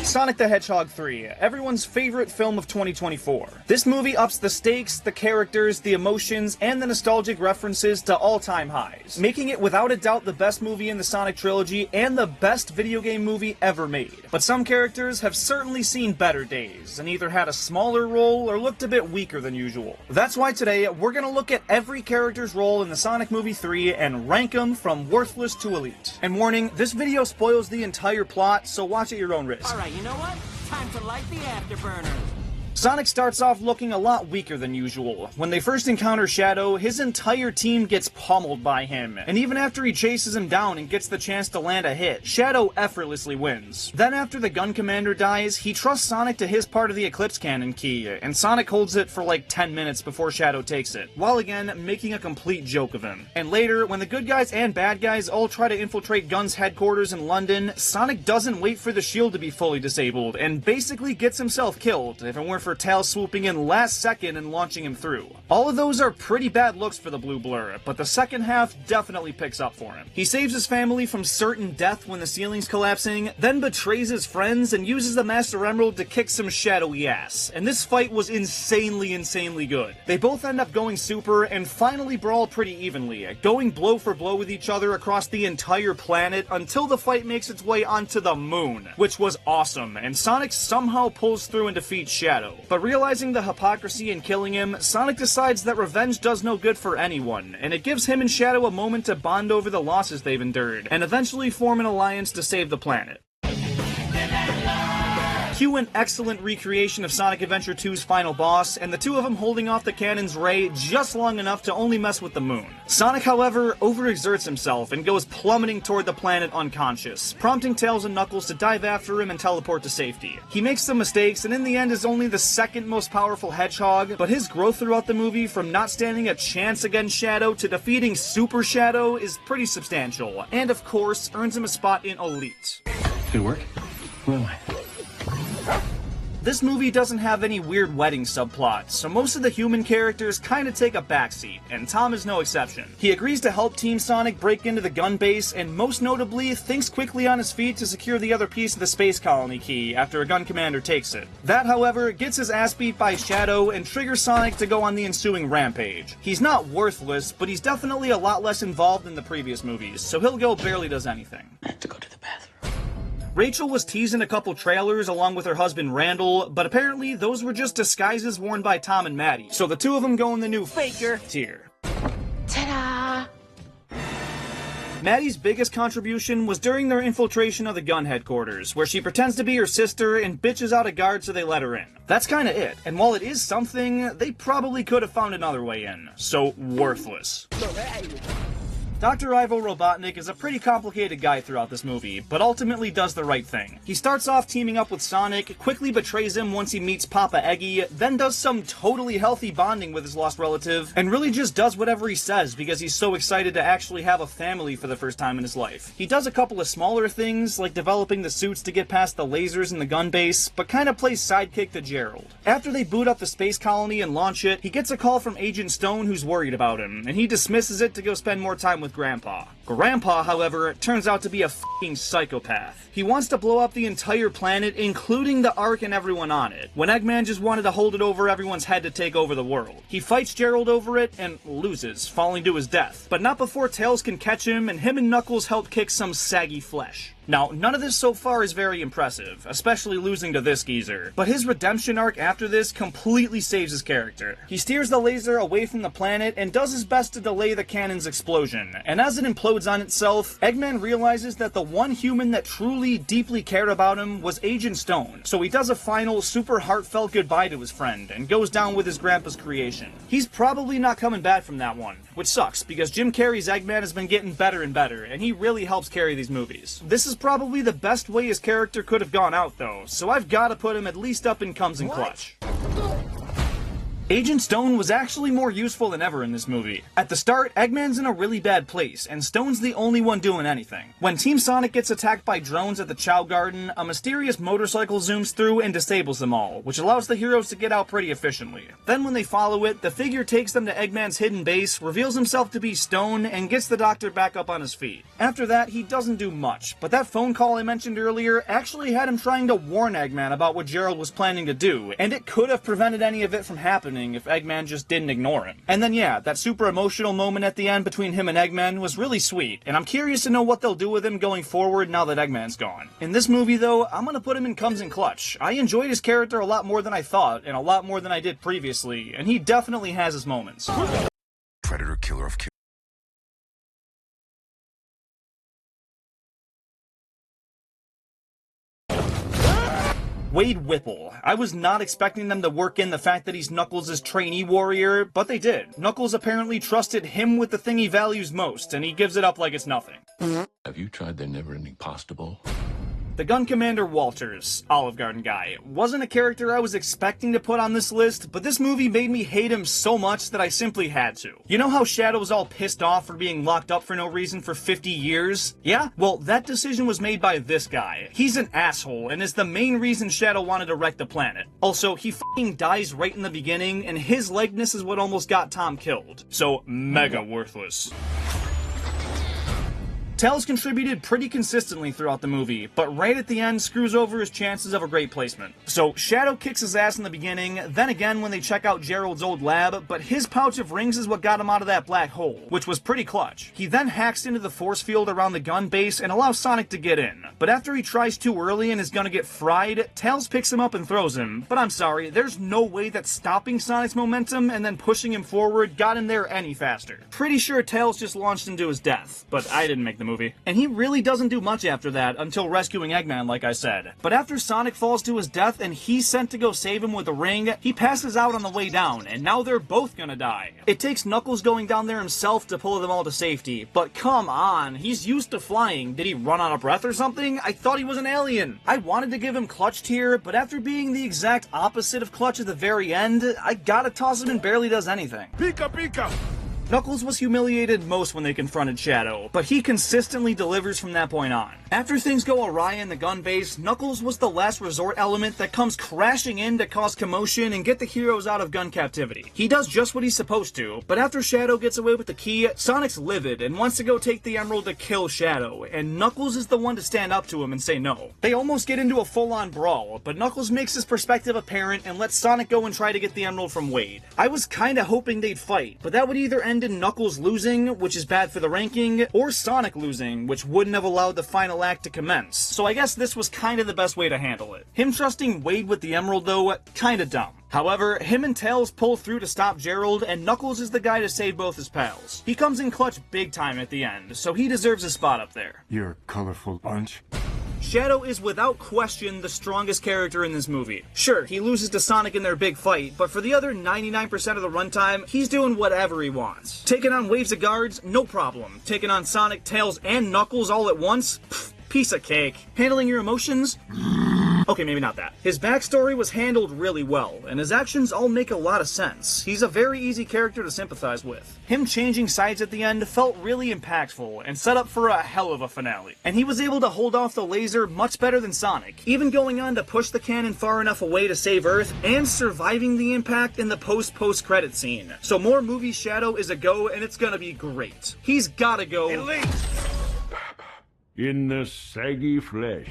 Sonic the Hedgehog 3, everyone's favorite film of 2024. This movie ups the stakes, the characters, the emotions, and the nostalgic references to all-time highs, making it without a doubt the best movie in the Sonic trilogy and the best video game movie ever made. But some characters have certainly seen better days, and either had a smaller role or looked a bit weaker than usual. That's why today we're gonna look at every character's role in the Sonic movie 3 and rank them from worthless to elite. And warning, this video spoils the entire plot, so watch at your own risk. Alright, you know what? Time to light the afterburner. Sonic starts off looking a lot weaker than usual. When they first encounter Shadow, his entire team gets pummeled by him, and even after he chases him down and gets the chance to land a hit, Shadow effortlessly wins. Then after the Gun Commander dies, he trusts Sonic to his part of the Eclipse Cannon key, and Sonic holds it for like 10 minutes before Shadow takes it, while again making a complete joke of him. And later, when the good guys and bad guys all try to infiltrate Gun's headquarters in London, Sonic doesn't wait for the shield to be fully disabled, and basically gets himself killed, if it weren't for Tails swooping in last second and launching him through. All of those are pretty bad looks for the Blue Blur, but the second half definitely picks up for him. He saves his family from certain death when the ceiling's collapsing, then betrays his friends and uses the Master Emerald to kick some shadowy ass. And this fight was insanely good. They both end up going super and finally brawl pretty evenly, going blow for blow with each other across the entire planet until the fight makes its way onto the moon, which was awesome, and Sonic somehow pulls through and defeats Shadow. But realizing the hypocrisy in killing him, Sonic decides that revenge does no good for anyone, and it gives him and Shadow a moment to bond over the losses they've endured, and eventually form an alliance to save the planet. Cue an excellent recreation of Sonic Adventure 2's final boss, and the two of them holding off the cannon's ray just long enough to only mess with the moon. Sonic, however, overexerts himself and goes plummeting toward the planet unconscious, prompting Tails and Knuckles to dive after him and teleport to safety. He makes some mistakes and in the end is only the second most powerful Hedgehog, but his growth throughout the movie from not standing a chance against Shadow to defeating Super Shadow is pretty substantial, and of course earns him a spot in Elite. Good work. Where am I? This movie doesn't have any weird wedding subplots, so most of the human characters kinda take a backseat, and Tom is no exception. He agrees to help Team Sonic break into the gun base, and most notably, thinks quickly on his feet to secure the other piece of the Space Colony key after a Gun Commander takes it. That, however, gets his ass beat by Shadow and triggers Sonic to go on the ensuing rampage. He's not worthless, but he's definitely a lot less involved than the previous movies, so he'll go barely does anything. I have to go to the bathroom. Rachel was teasing a couple trailers along with her husband Randall, but apparently those were just disguises worn by Tom and Maddie, so the two of them go in the new Faker tier. Ta-da! Maddie's biggest contribution was during their infiltration of the gun headquarters, where she pretends to be her sister and bitches out a guard so they let her in. That's kinda it, and while it is something, they probably could have found another way in. So, worthless. Dr. Ivo Robotnik is a pretty complicated guy throughout this movie, but ultimately does the right thing. He starts off teaming up with Sonic, quickly betrays him once he meets Papa Eggy, then does some totally healthy bonding with his lost relative, and really just does whatever he says because he's so excited to actually have a family for the first time in his life. He does a couple of smaller things, like developing the suits to get past the lasers in the gun base, but kinda plays sidekick to Gerald. After they boot up the space colony and launch it, he gets a call from Agent Stone who's worried about him, and he dismisses it to go spend more time with Grandpa. Grandpa, however, turns out to be a f***ing psychopath. He wants to blow up the entire planet, including the Ark and everyone on it, when Eggman just wanted to hold it over everyone's head to take over the world. He fights Gerald over it, and loses, falling to his death. But not before Tails can catch him, and Knuckles help kick some saggy flesh. Now, none of this so far is very impressive, especially losing to this geezer, but his redemption arc after this completely saves his character. He steers the laser away from the planet and does his best to delay the cannon's explosion, and as it implodes on itself, Eggman realizes that the one human that truly, deeply cared about him was Agent Stone, so he does a final, super heartfelt goodbye to his friend, and goes down with his grandpa's creation. He's probably not coming back from that one, which sucks, because Jim Carrey's Eggman has been getting better and better, and he really helps carry these movies. This is probably the best way his character could have gone out, though, so I've gotta put him at least up in comes in clutch. Agent Stone was actually more useful than ever in this movie. At the start, Eggman's in a really bad place, and Stone's the only one doing anything. When Team Sonic gets attacked by drones at the Chow Garden, a mysterious motorcycle zooms through and disables them all, which allows the heroes to get out pretty efficiently. Then when they follow it, the figure takes them to Eggman's hidden base, reveals himself to be Stone, and gets the Doctor back up on his feet. After that, he doesn't do much, but that phone call I mentioned earlier actually had him trying to warn Eggman about what Gerald was planning to do, and it could have prevented any of it from happening if Eggman just didn't ignore him. And then yeah, that super emotional moment at the end between him and Eggman was really sweet, and I'm curious to know what they'll do with him going forward now that Eggman's gone. In this movie though, I'm gonna put him in Comes in Clutch. I enjoyed his character a lot more than I thought, and a lot more than I did previously, and he definitely has his moments. Predator killer of Wade Whipple. I was not expecting them to work in the fact that he's Knuckles' trainee warrior, but they did. Knuckles apparently trusted him with the thing he values most, and he gives it up like it's nothing. Have you tried their never-ending pasta bowl? The Gun Commander Walters, Olive Garden guy, wasn't a character I was expecting to put on this list, but this movie made me hate him so much that I simply had to. You know how Shadow's all pissed off for being locked up for no reason for 50 years? Yeah? Well, that decision was made by this guy. He's an asshole, and is the main reason Shadow wanted to wreck the planet. Also, he f***ing dies right in the beginning, and his likeness is what almost got Tom killed. So, mega worthless. Tails contributed pretty consistently throughout the movie, but right at the end screws over his chances of a great placement. So Shadow kicks his ass in the beginning, then again when they check out Gerald's old lab, but his pouch of rings is what got him out of that black hole, which was pretty clutch. He then hacks into the force field around the gun base and allows Sonic to get in, but after he tries too early and is gonna get fried, Tails picks him up and throws him. But I'm sorry, there's no way that stopping Sonic's momentum and then pushing him forward got him there any faster. Pretty sure Tails just launched him to his death, but I didn't make the movie. And he really doesn't do much after that until rescuing Eggman, like I said. But after Sonic falls to his death and he's sent to go save him with a ring, he passes out on the way down, and now they're both gonna die. It takes Knuckles going down there himself to pull them all to safety, but come on, he's used to flying. Did he run out of breath or something? I thought he was an alien. I wanted to give him Clutch tier, but after being the exact opposite of Clutch at the very end, I gotta toss him and barely does anything. Pika Pika! Knuckles was humiliated most when they confronted Shadow, but he consistently delivers from that point on. After things go awry in the gun base, Knuckles was the last resort element that comes crashing in to cause commotion and get the heroes out of gun captivity. He does just what he's supposed to, but after Shadow gets away with the key, Sonic's livid and wants to go take the Emerald to kill Shadow, and Knuckles is the one to stand up to him and say no. They almost get into a full-on brawl, but Knuckles makes his perspective apparent and lets Sonic go and try to get the Emerald from Wade. I was kinda hoping they'd fight, but that would either end in Knuckles losing, which is bad for the ranking, or Sonic losing, which wouldn't have allowed the final act to commence. So I guess this was kinda the best way to handle it. Him trusting Wade with the Emerald though, kinda dumb. However, him and Tails pull through to stop Gerald, and Knuckles is the guy to save both his pals. He comes in clutch big time at the end, so he deserves a spot up there. You're a colorful bunch. Shadow is without question the strongest character in this movie. Sure, he loses to Sonic in their big fight, but for the other 99% of the runtime, he's doing whatever he wants. Taking on waves of guards, no problem. Taking on Sonic, Tails, and Knuckles all at once? Pfft, piece of cake. Handling your emotions? Okay, maybe not that. His backstory was handled really well, and his actions all make a lot of sense. He's a very easy character to sympathize with. Him changing sides at the end felt really impactful, and set up for a hell of a finale. And he was able to hold off the laser much better than Sonic, even going on to push the cannon far enough away to save Earth, and surviving the impact in the post-credit scene. So more movie Shadow is a go, and it's gonna be great. He's gotta go. Elite! In the saggy flesh.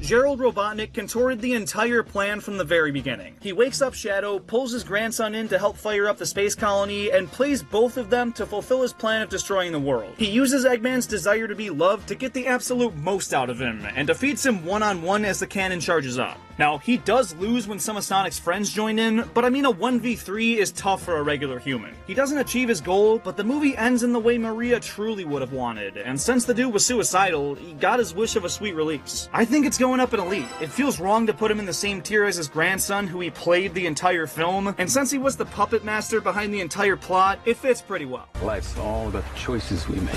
Gerald Robotnik contorted the entire plan from the very beginning. He wakes up Shadow, pulls his grandson in to help fire up the space colony, and plays both of them to fulfill his plan of destroying the world. He uses Eggman's desire to be loved to get the absolute most out of him, and defeats him one-on-one as the cannon charges up. Now, he does lose when some of Sonic's friends join in, but I mean a 1v3 is tough for a regular human. He doesn't achieve his goal, but the movie ends in the way Maria truly would have wanted, and since the dude was suicidal, he got his wish of a sweet release. I think it's going up in Elite. It feels wrong to put him in the same tier as his grandson, who he played the entire film, and since he was the puppet master behind the entire plot, it fits pretty well. Life's all about the choices we make.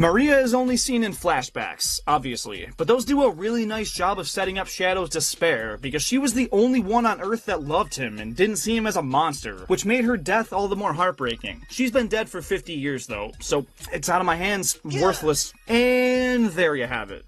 Maria is only seen in flashbacks, obviously, but those do a really nice job of setting up Shadow's despair, because she was the only one on Earth that loved him and didn't see him as a monster, which made her death all the more heartbreaking. She's been dead for 50 years though, so it's out of my hands, worthless. And there you have it.